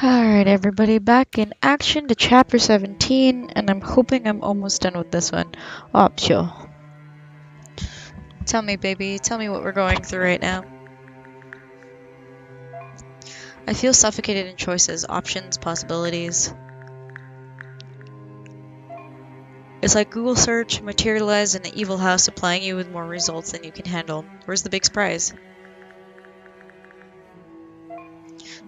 Alright, everybody, back in action to chapter 17, and I'm hoping I'm almost done with this one. Oh, sure. Tell me, baby, tell me what we're going through right now. I feel suffocated in choices, options, possibilities. It's like Google search materialized in an evil house supplying you with more results than you can handle. Where's the big surprise?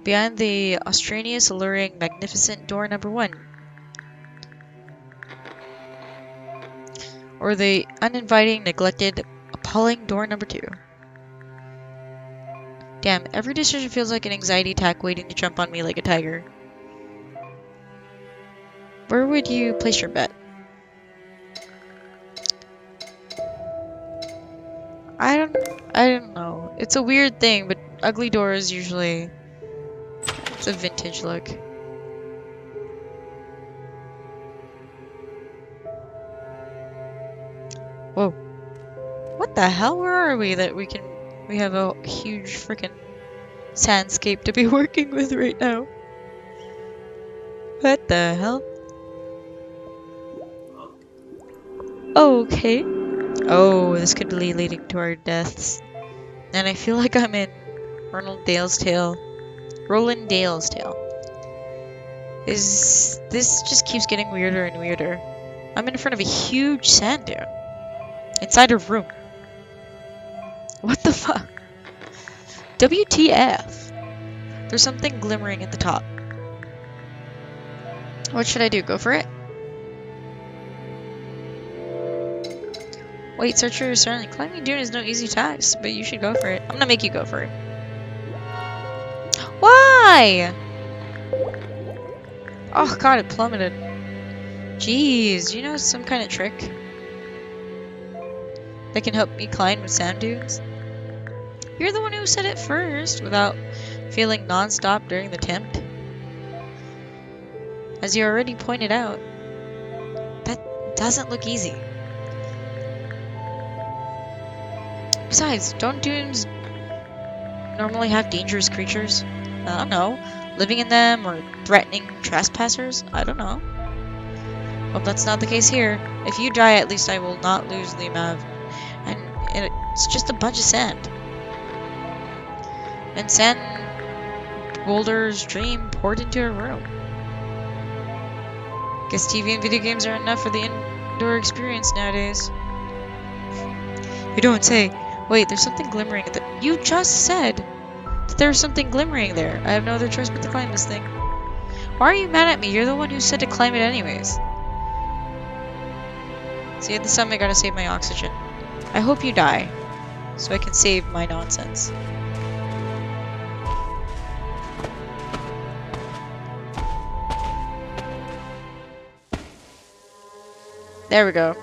Behind the Austranious, alluring, magnificent door number 1. Or the uninviting, neglected, appalling door number 2. Damn, every decision feels like an anxiety attack waiting to jump on me like a tiger. Where would you place your bet? I don't know. It's a weird thing, but ugly doors usually... It's a vintage look. Whoa. What the hell? Where are we that we have a huge freaking sandscape to be working with right now? What the hell? Okay. Oh, this could be leading to our deaths. And I feel like I'm in Roland Dale's Tale. This just keeps getting weirder and weirder. I'm in front of a huge sand dune. Inside a room. What the fuck? WTF? There's something glimmering at the top. What should I do? Go for it? Wait, search for your surrounding. Climbing dune is no easy task, but you should go for it. I'm gonna make you go for it. Why? Oh god, it plummeted. Jeez, do you know some kind of trick that can help me climb with sand dunes? You're the one who said it first, without feeling non-stop during the attempt. As you already pointed out, that doesn't look easy. Besides, don't dunes normally have dangerous creatures? I don't know. Living in them or threatening trespassers? I don't know. Hope that's not the case here. If you die, at least I will not lose the amount of... And it's just a bunch of sand. And sand boulders dream poured into a room. Guess TV and video games are enough for the indoor experience nowadays. You don't say. Wait, there's something glimmering at the... You just said that there was something glimmering there. I have no other choice but to climb this thing. Why are you mad at me? You're the one who said to climb it anyways. See, at this time I gotta save my oxygen. I hope you die, so I can save my nonsense. There we go.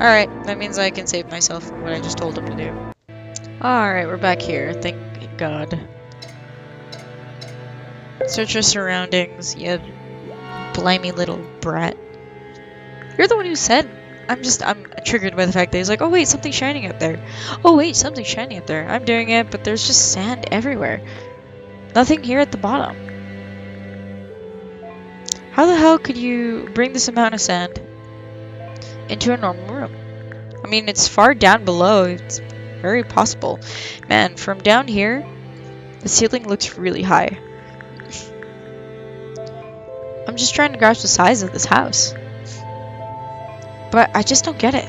Alright, that means I can save myself from what I just told him to do. Alright, we're back here. Thank God. Search your surroundings, you blimey little brat. You're the one who said... I'm triggered by the fact that he's like, oh wait, something's shining up there. Oh wait, something's shining up there. I'm doing it, but there's just sand everywhere. Nothing here at the bottom. How the hell could you bring this amount of sand into a normal room? I mean, it's far down below. It's very possible. Man, from down here, the ceiling looks really high. I'm just trying to grasp the size of this house. But I just don't get it.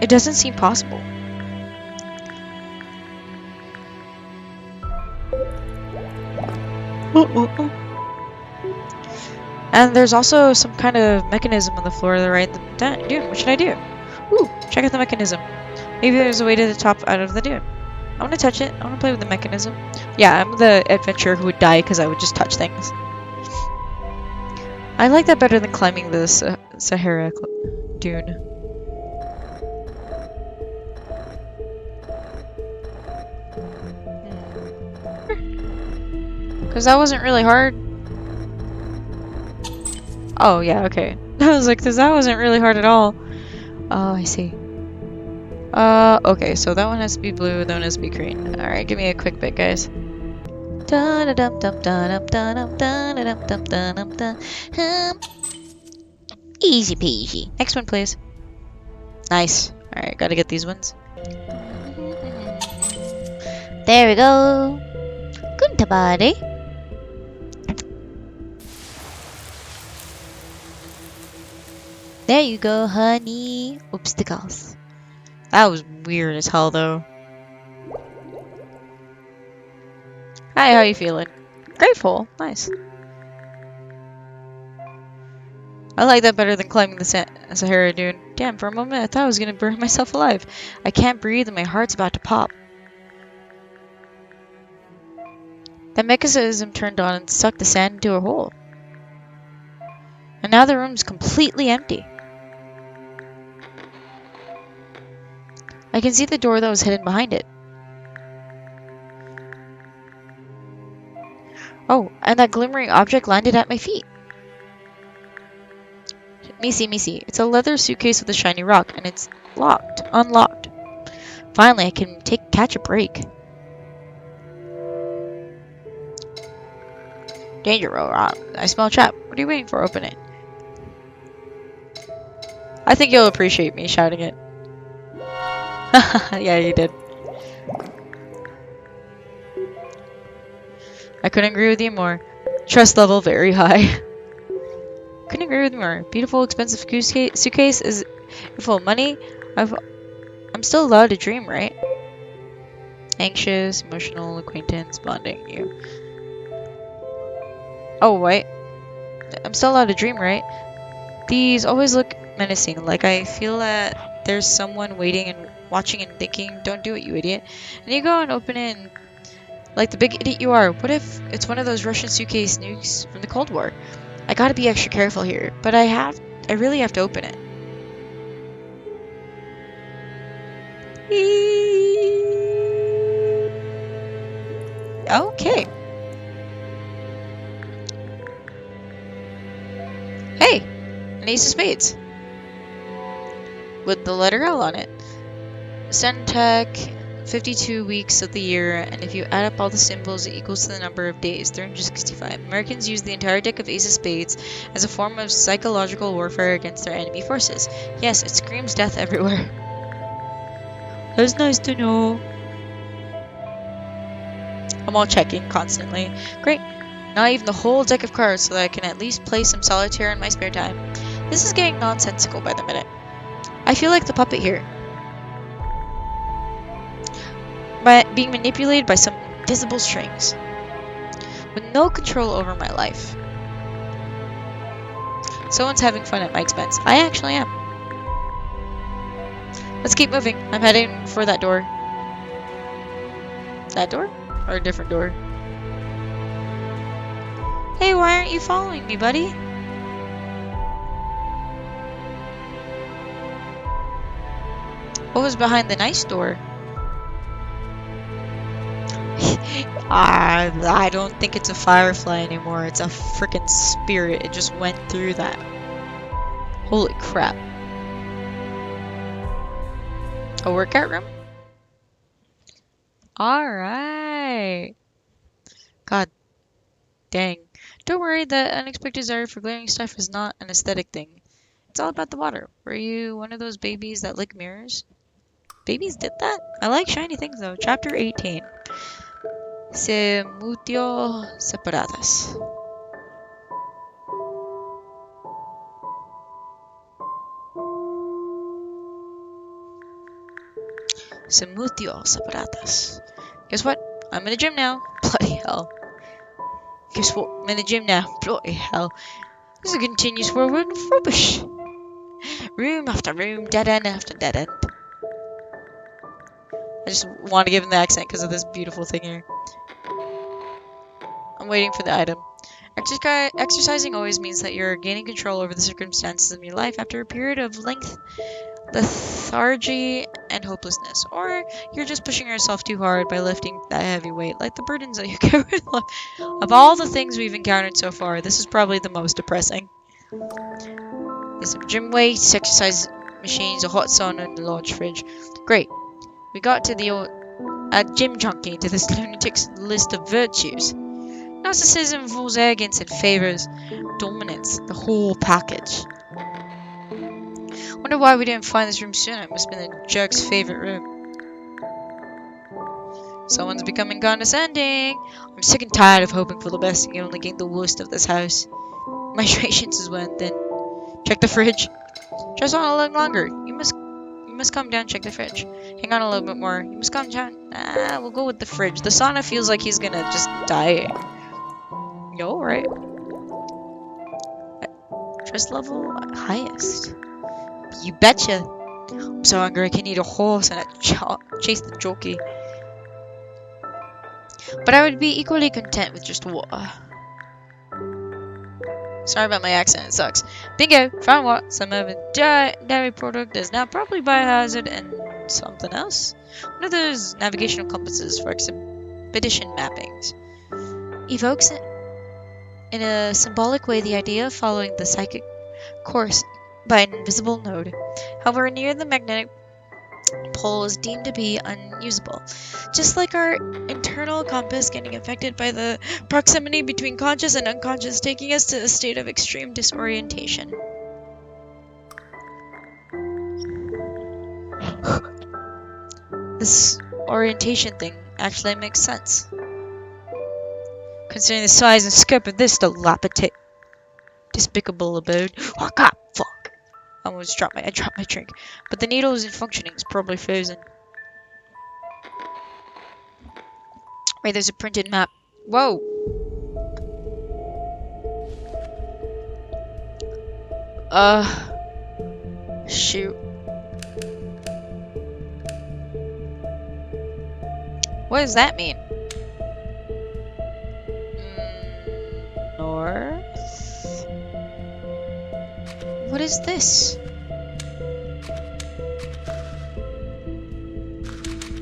It doesn't seem possible. And there's also some kind of mechanism on the floor to the right of the dune. What should I do? Ooh, check out the mechanism. Maybe there's a way to the top out of the dune. I want to touch it. I want to play with the mechanism. Yeah, I'm the adventurer who would die because I would just touch things. I like that better than climbing the Sahara dune. Because that wasn't really hard. Oh, yeah, okay. I was like, because that wasn't really hard at all. Oh, I see. Okay, so that one has to be blue, that one has to be green. Alright, give me a quick bit, guys. Easy peasy. Next one, please. Nice. Alright, gotta get these ones. There we go. Good body. There you go, honey. Obstacles. That was weird as hell, though. Hi, how you feeling? Grateful. Nice. I like that better than climbing the Sahara dune. Damn, for a moment I thought I was gonna burn myself alive. I can't breathe and my heart's about to pop. That mechanism turned on and sucked the sand into a hole. And now the room's completely empty. I can see the door that was hidden behind it. Oh, and that glimmering object landed at my feet. Me see. It's a leather suitcase with a shiny rock, and it's locked. Unlocked. Finally, I can catch a break. Danger, Rock. I smell a trap. What are you waiting for? Open it. I think you'll appreciate me shouting it. Yeah, you did. I couldn't agree with you more. Trust level very high. Couldn't agree with you more. Beautiful, expensive suitcase is full of money. I'm still allowed to dream, right? Anxious, emotional, acquaintance, bonding, you. Oh, wait. I'm still allowed to dream, right? These always look menacing. Like I feel that there's someone waiting and watching and thinking, don't do it, you idiot. And you go and open it and, like the big idiot you are, what if it's one of those Russian suitcase nukes from the Cold War? I gotta be extra careful here, but I really have to open it. Okay. Hey, an ace of spades. With the letter L on it. Centec, 52 weeks of the year, and if you add up all the symbols, it equals to the number of days, 365. Americans use the entire deck of ace of spades as a form of psychological warfare against their enemy forces. Yes, it screams death everywhere. That's nice to know. I'm all checking constantly. Great. Now even the whole deck of cards so that I can at least play some solitaire in my spare time. This is getting nonsensical by the minute. I feel like the puppet here. Being manipulated by some invisible strings. With no control over my life. Someone's having fun at my expense. I actually am. Let's keep moving. I'm heading for that door. That door? Or a different door? Hey, why aren't you following me, buddy? What was behind the nice door? I don't think it's a firefly anymore. It's a freaking spirit. It just went through that. Holy crap. A workout room? Alright. God dang. Don't worry, that unexpected desire for glaring stuff is not an aesthetic thing. It's all about the water. Were you one of those babies that lick mirrors? Babies did that? I like shiny things though. Chapter 18. Se mutio separatas. Se mutio separatas. Guess what? I'm in the gym now. Bloody hell. Guess what? I'm in the gym now. Bloody hell. This is a continuous whirlwind of rubbish. Room after room, dead end after dead end. I just want to give him the accent because of this beautiful thing here. I'm waiting for the item. Exercising always means that you're gaining control over the circumstances of your life after a period of lethargy and hopelessness. Or you're just pushing yourself too hard by lifting that heavy weight, like the burdens that you carry with life. Of all the things we've encountered so far, this is probably the most depressing. There's some gym weights, exercise machines, a hot sauna, and a large fridge. Great. We got to the old gym junkie to this lunatic's list of virtues. Narcissism, false arrogance, and favors dominance, the whole package. Wonder why we didn't find this room sooner. It must have been the jerk's favorite room. Someone's becoming condescending. I'm sick and tired of hoping for the best and only getting the worst of this house. My patience is wearing thin. Check the fridge. Just on a little longer. You must calm down. Check the fridge. Hang on a little bit more. You must calm down. We'll go with the fridge. The sauna feels like he's gonna just die. Yo, right? Stress level highest. You betcha. I'm so hungry I can eat a horse and chase the jockey. But I would be equally content with just water. Sorry about my accent, it sucks. Bingo! Found what? Some of a dairy product is now probably biohazard and something else. One of those navigational compasses for expedition mappings. Evokes in a symbolic way the idea of following the psychic course by an invisible node. However, near the magnetic pole is deemed to be unusable. Just like our internal compass getting affected by the proximity between conscious and unconscious, taking us to a state of extreme disorientation. This orientation thing actually makes sense. Considering the size and scope of this dilapidated, despicable abode. Oh god, fuck. I almost dropped my drink. But the needle isn't functioning, it's probably frozen. Wait, there's a printed map. Whoa! Shoot. What does that mean? North? What is this?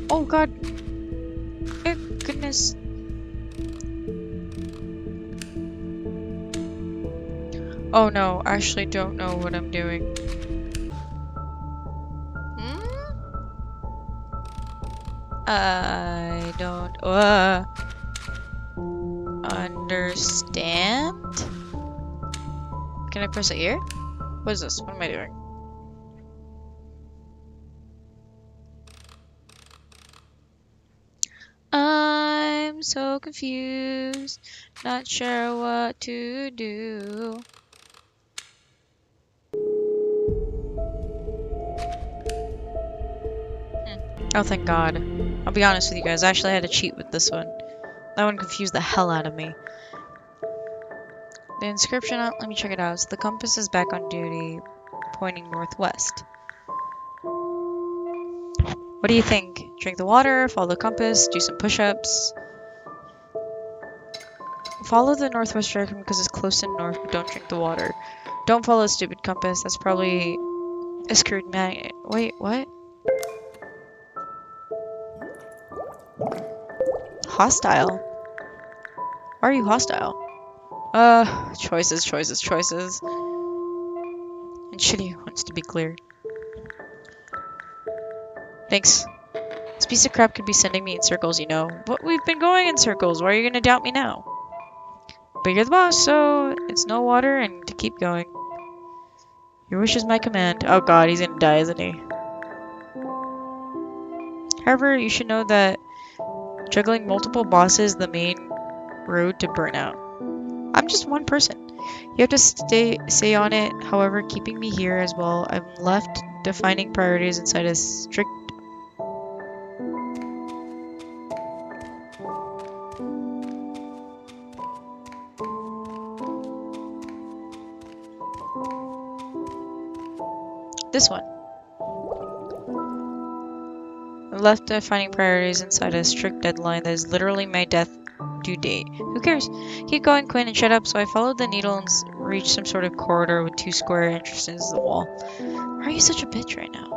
Oh god. Oh, goodness. Oh no, I actually don't know what I'm doing. I don't understand. Can I press it here? What is this? What am I doing? I'm so confused, not sure what to do. Oh, thank God. I'll be honest with you guys, I actually had to cheat with this one. That one confused the hell out of me. The inscription, let me check it out. So the compass is back on duty, pointing northwest. What do you think? Drink the water, follow the compass, do some push-ups. Follow the northwest direction because it's close to north, but don't drink the water. Don't follow a stupid compass, that's probably a screwed magnet. Wait, what? Hostile? Why are you hostile? Choices. And shitty wants to be clear. Thanks. This piece of crap could be sending me in circles, you know. But we've been going in circles. Why are you gonna doubt me now? But you're the boss, so it's no water and to keep going. Your wish is my command. Oh god, he's gonna die, isn't he? However, you should know that juggling multiple bosses is the main road to burnout. I'm just one person. You have to stay on it, however, keeping me here as well. I'm left defining priorities inside a strict... This one. I'm left defining priorities inside a strict deadline that is literally my death due date. Who cares? Keep going, Quinn, and shut up. So I followed the needle and reached some sort of corridor with 2 square entrances to the wall. Why are you such a bitch right now?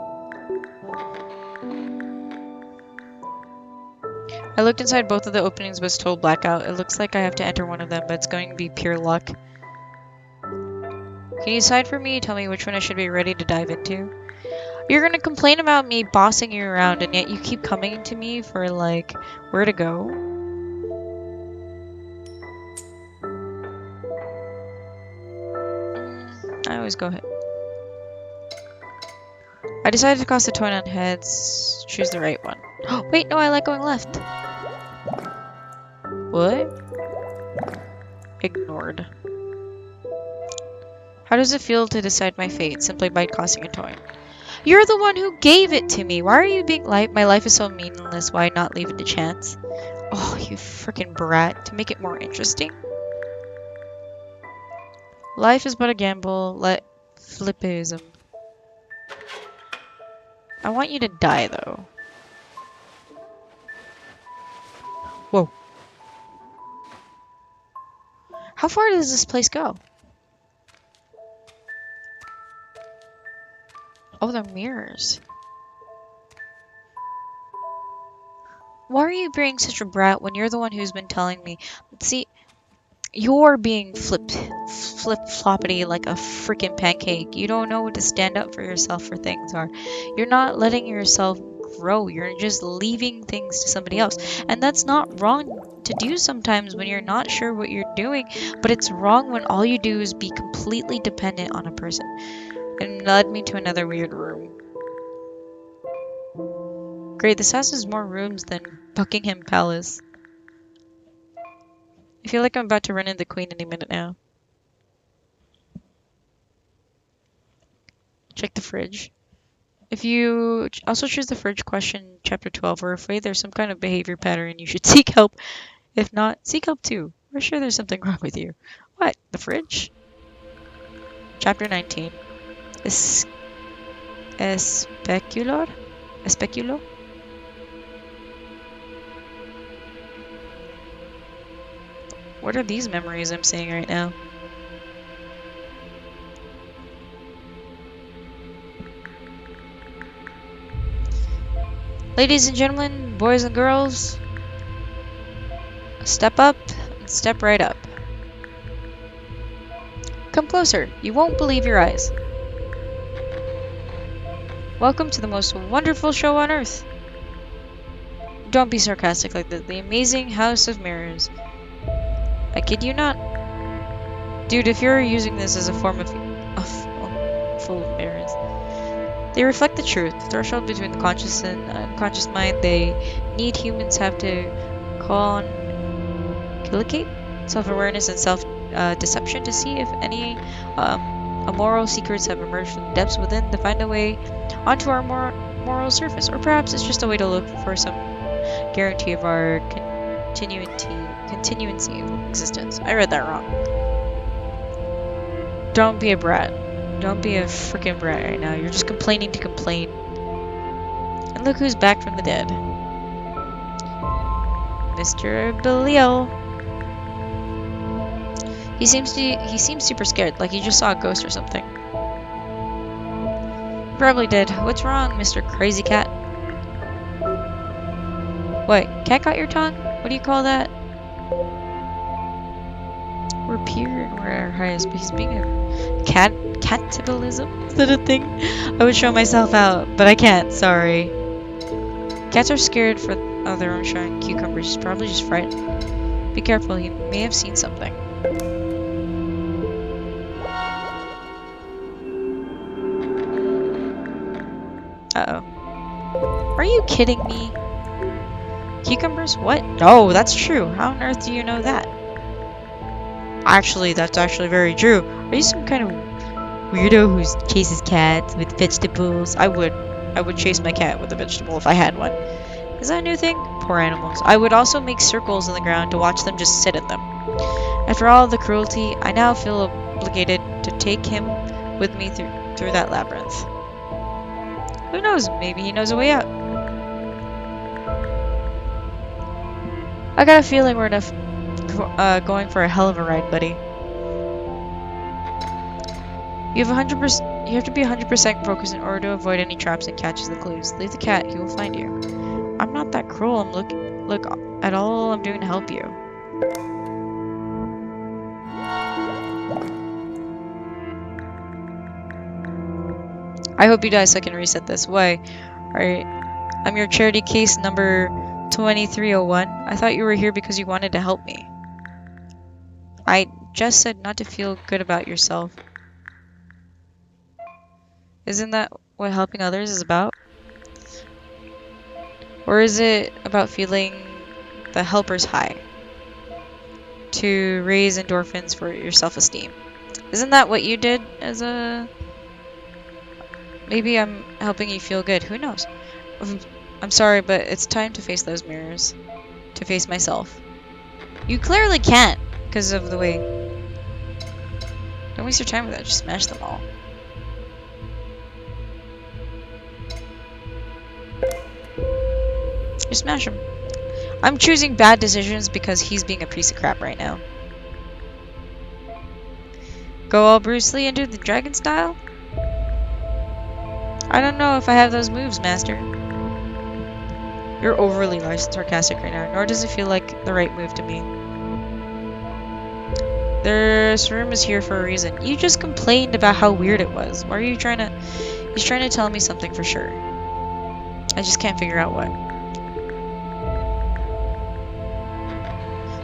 I looked inside both of the openings but was told blackout. It looks like I have to enter one of them, but it's going to be pure luck. Can you decide for me? Tell me which one I should be ready to dive into? You're gonna complain about me bossing you around, and yet you keep coming to me for, like, where to go? I always go ahead. I decided to toss the coin on heads. Choose the right one. Oh, wait, no, I like going left. What? Ignored. How does it feel to decide my fate simply by tossing a coin? You're the one who gave it to me. Why are you being like, my life is so meaningless, why not leave it to chance? Oh, you freaking brat. To make it more interesting? Life is but a gamble. Let flippism. I want you to die, though. Whoa. How far does this place go? Oh, they're mirrors. Why are you being such a brat when you're the one who's been telling me? See, you're being flip-floppity like a freaking pancake. You don't know what to stand up for yourself for things are. You're not letting yourself grow. You're just leaving things to somebody else. And that's not wrong to do sometimes when you're not sure what you're doing, but it's wrong when all you do is be completely dependent on a person. And led me to another weird room. Great, this house has more rooms than Buckingham Palace. I feel like I'm about to run into the Queen any minute now. Check the fridge. If you also choose the fridge question, chapter 12, we're afraid there's some kind of behavior pattern. You should seek help. If not, seek help too. We're sure there's something wrong with you. What? The fridge? Chapter 19. Especular? Especulo? What are these memories I'm seeing right now? Ladies and gentlemen, boys and girls, step up and step right up. Come closer. You won't believe your eyes. Welcome to the most wonderful show on earth. Don't be sarcastic like that. The amazing House of Mirrors. I kid you not. Dude, if you're using this as a form of full of mirrors. They reflect the truth, the threshold between the conscious and unconscious mind. They need humans have to collicate self-awareness and self-deception to see if any immoral secrets have emerged from the depths within to find a way onto our moral surface. Or perhaps it's just a way to look for some guarantee of our continuancy of existence. I read that wrong. Don't be a brat. Don't be a freaking brat right now. You're just complaining to complain. And look who's back from the dead. Mr. Belial. He seems super scared, like he just saw a ghost or something. Probably did. What's wrong, Mr. Crazy Cat? What? Cat got your tongue? What do you call that? We're pure and we're at our highest, but he's being a cannibalism? Is that a thing? I would show myself out, but I can't, sorry. Cats are scared of their own shiny cucumbers. He's probably just frightened. Be careful, he may have seen something. Uh-oh. Are you kidding me? Cucumbers? What? No, that's true. How on earth do you know that? Actually, that's actually very true. Are you some kind of weirdo who chases cats with vegetables? I would chase my cat with a vegetable if I had one. Is that a new thing? Poor animals. I would also make circles in the ground to watch them just sit in them. After all the cruelty, I now feel obligated to take him with me through that labyrinth. Who knows? Maybe he knows a way out. I got a feeling we're going for a hell of a ride, buddy. You have to be 100% focused in order to avoid any traps and catches the clues. Leave the cat; he will find you. I'm not that cruel. I'm look at all I'm doing to help you. I hope you die so I can reset this. Why? Alright. I'm your charity case number 2301. I thought you were here because you wanted to help me. I just said not to feel good about yourself. Isn't that what helping others is about? Or is it about feeling the helper's high? To raise endorphins for your self-esteem. Isn't that what you did as a... Maybe I'm helping you feel good. Who knows? I'm sorry, but it's time to face those mirrors. To face myself. You clearly can't, because of the way... Don't waste your time with that. Just smash them all. Just smash them. I'm choosing bad decisions because he's being a piece of crap right now. Go all Bruce Lee into the dragon style? I don't know if I have those moves, Master. You're overly sarcastic right now, nor does it feel like the right move to me. This room is here for a reason. You just complained about how weird it was. Why are you trying to... He's trying to tell me something for sure. I just can't figure out what.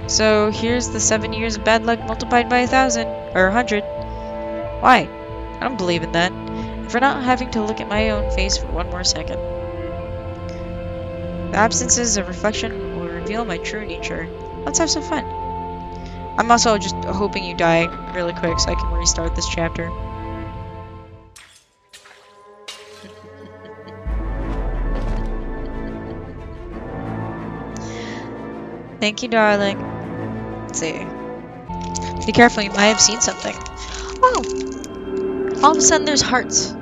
So here's the 7 years of bad luck multiplied by 1,000 or 100. Why? I don't believe in that. And for not having to look at my own face for one more second. The absences of reflection will reveal my true nature. Let's have some fun. I'm also just hoping you die really quick so I can restart this chapter. Thank you, darling. Let's see. Be careful, you might have seen something. Oh! All of a sudden there's hearts.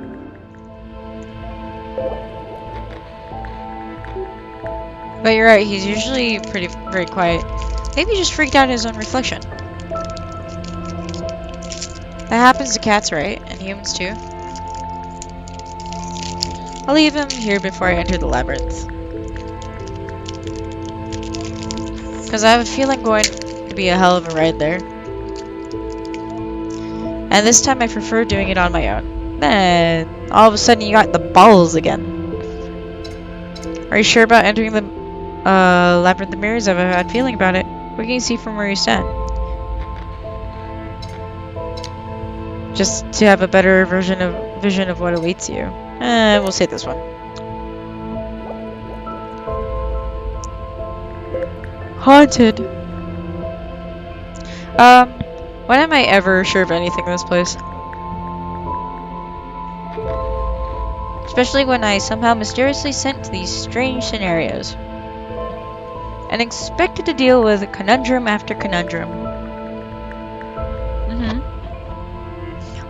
But you're right, he's usually very quiet. Maybe he just freaked out at his own reflection. That happens to cats, right? And humans too. I'll leave him here before I enter the labyrinth. Because I have a feeling going to be a hell of a ride there. And this time I prefer doing it on my own. Then, all of a sudden you got the balls again. Are you sure about entering the labyrinth of mirrors? I have a bad feeling about it. What can you see from where you stand? Just to have a better vision of what awaits you. We'll say this one. Haunted. When am I ever sure of anything in this place? Especially when I somehow mysteriously sent to these strange scenarios. And expected to deal with conundrum after conundrum.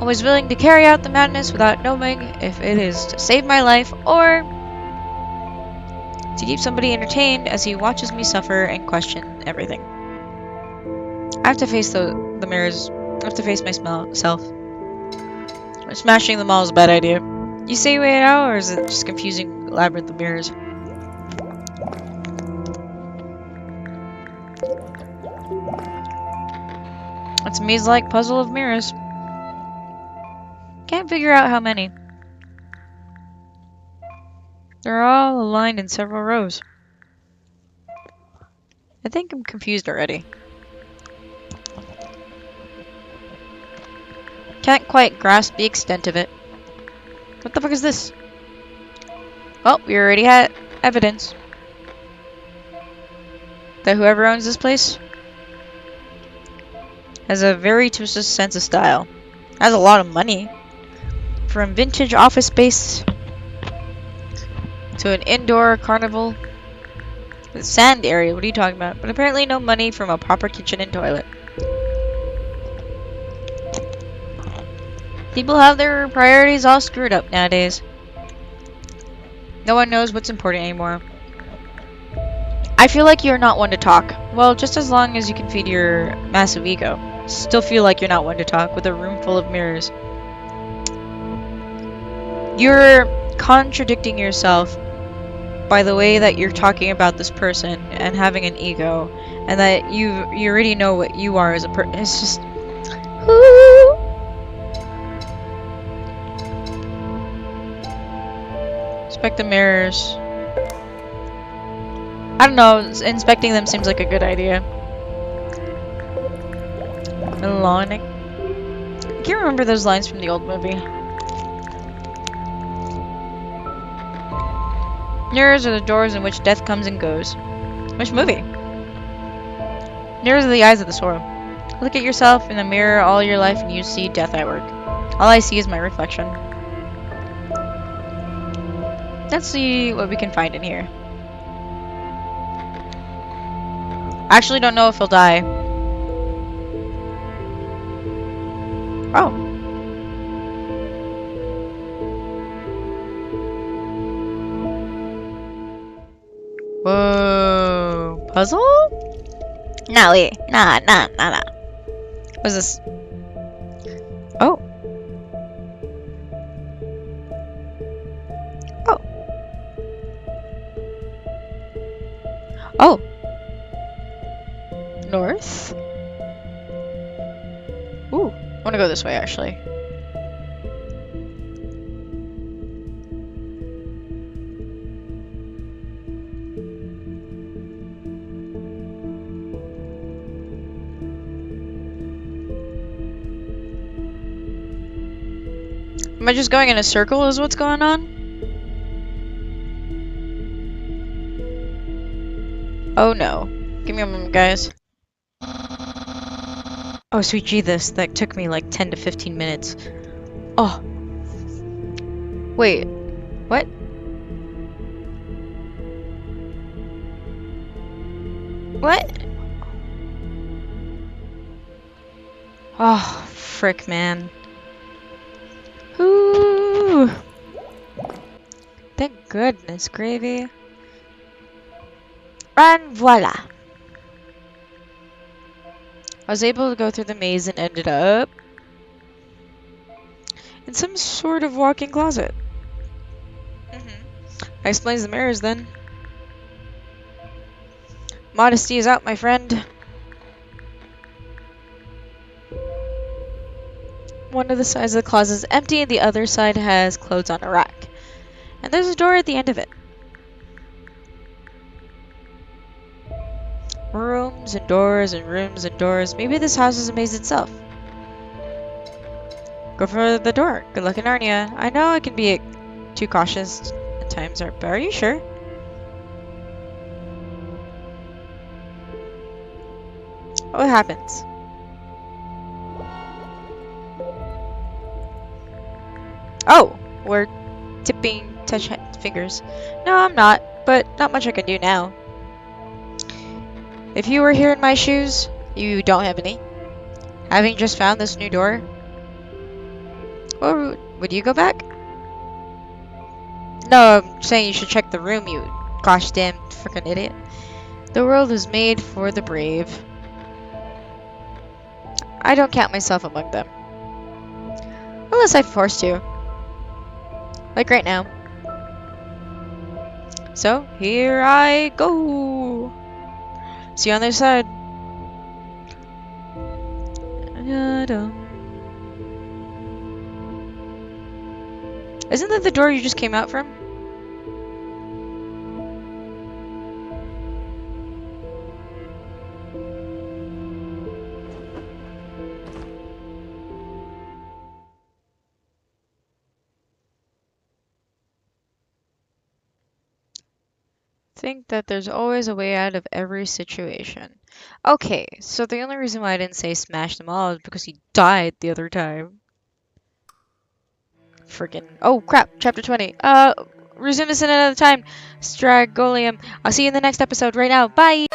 Always willing to carry out the madness without knowing if it is to save my life or to keep somebody entertained as he watches me suffer and question everything. I have to face the mirrors. I have to face myself. Smashing them all is a bad idea. You say wait out, or is it just confusing labyrinth of mirrors? It's a maze-like puzzle of mirrors. Can't figure out how many. They're all aligned in several rows. I think I'm confused already. Can't quite grasp the extent of it. What the fuck is this? Well, we already had evidence that whoever owns this place has a very twisted sense of style. Has a lot of money. From vintage office space to an indoor carnival. The sand area, what are you talking about? But apparently no money from a proper kitchen and toilet. People have their priorities all screwed up nowadays. No one knows what's important anymore. I feel like you're not one to talk. Well, just as long as you can feed your massive ego. Still feel like you're not one to talk with a room full of mirrors. You're contradicting yourself by the way that you're talking about this person and having an ego, and that you already know what you are as a person. It's just... Ooh. Inspect the mirrors. I don't know, inspecting them seems like a good idea. I can't remember those lines from the old movie. Mirrors are the doors in which death comes and goes. Which movie? Mirrors are the eyes of the soul. Look at yourself in the mirror all your life and you see death at work. All I see is my reflection. Let's see what we can find in here. I actually don't know if he'll die. Oh. Whoa. Puzzle? No, wait. Nah. What's this? Oh. Oh. Oh. North? Ooh. I want to go this way, actually. Am I just going in a circle is what's going on? Oh no. Give me a moment, guys. Oh, sweet Jesus, that took me like 10 to 15 minutes. Oh. Wait. What? What? Oh, frick, man. Ooh. Thank goodness, gravy. And voila. I was able to go through the maze and ended up in some sort of walk-in closet. That explains the mirrors then. Modesty is out, my friend. One of the sides of the closet is empty and the other side has clothes on a rack. And there's a door at the end of it. Rooms and doors and rooms and doors. Maybe this house is a maze itself. Go for the door. Good luck in Narnia. I know I can be too cautious at times, but are you sure? What happens? Oh, we're tipping touch fingers. No, I'm not, but not much I can do now. If you were here in my shoes, you don't have any. Having just found this new door, or would you go back? No, I'm saying you should check the room, you gosh damn freaking idiot. The world is made for the brave. I don't count myself among them. Unless I'm forced to. Like right now. So, here I go! See you on the other side. Isn't that the door you just came out from? Think that there's always a way out of every situation. Okay, so the only reason why I didn't say smash them all is because he died the other time. Friggin' oh crap, chapter 20. Resume this in another time. Stragolium. I'll see you in the next episode right now. Bye!